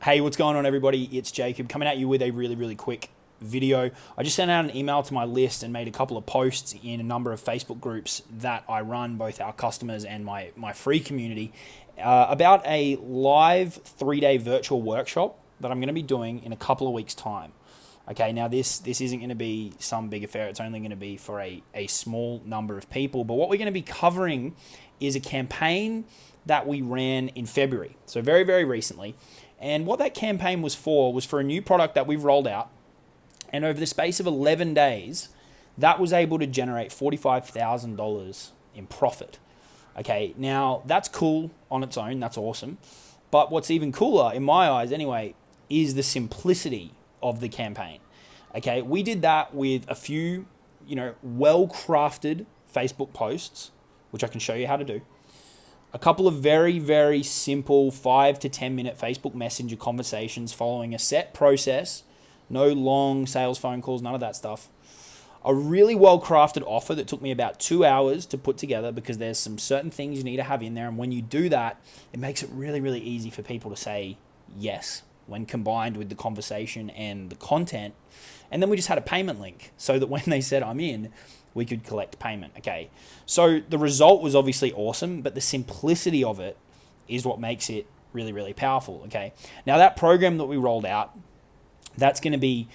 Hey, what's going on, everybody? It's Jacob coming at you with a really quick video. I just sent out an email to my list and made a couple of posts in a number of Facebook groups that I run, both our customers and my free community, about a live 3-day virtual workshop that I'm going to be doing in a couple of weeks' time. Okay, now this isn't going to be some big affair. It's only going to be for a small number of people. But what we're going to be covering is a campaign that we ran in February, so very recently. And what that campaign was for a new product that we've rolled out. And over the space of 11 days, that was able to generate $45,000 in profit. Okay, now that's cool on its own. That's awesome. But what's even cooler, in my eyes anyway, is the simplicity of the campaign. Okay, we did that with a few, well-crafted Facebook posts, which I can show you how to do. A couple of very simple 5 to 10 minute Facebook Messenger conversations following a set process, no long sales phone calls, none of that stuff. A really well-crafted offer that took me about 2 hours to put together because there's some certain things you need to have in there. And when you do that, it makes it really easy for people to say yes when combined with the conversation and the content. And then we just had a payment link so that when they said I'm in, we could collect payment. Okay, so the result was obviously awesome, but the simplicity of it is what makes it really powerful. Okay, now that program that we rolled out, that's going to be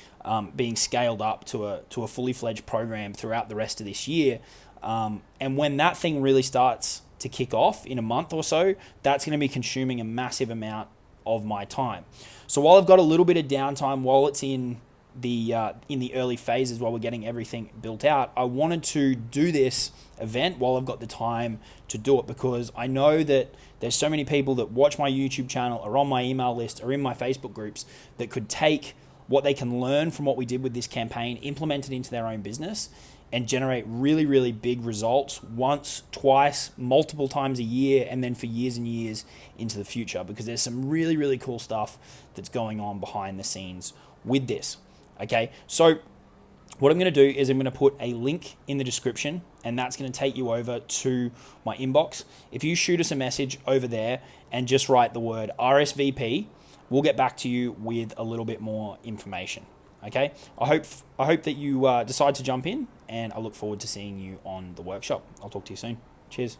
being scaled up to a fully fledged program throughout the rest of this year. And when that thing really starts to kick off in a month or so, that's going to be consuming a massive amount of my time. So while I've got a little bit of downtime while it's in the early phases, while we're getting everything built out, I wanted to do this event while I've got the time to do it, because I know that there's so many people that watch my YouTube channel, are on my email list, or in my Facebook groups that could take what they can learn from what we did with this campaign, implement it into their own business, and generate really big results once, twice, multiple times a year, and then for years and years into the future, because there's some really cool stuff that's going on behind the scenes with this. Okay, so what I'm going to do is I'm going to put a link in the description, and that's going to take you over to my inbox. If you shoot us a message over there and just write the word RSVP, we'll get back to you with a little bit more information. Okay, I hope that you decide to jump in, and I look forward to seeing you on the workshop. I'll talk to you soon. Cheers.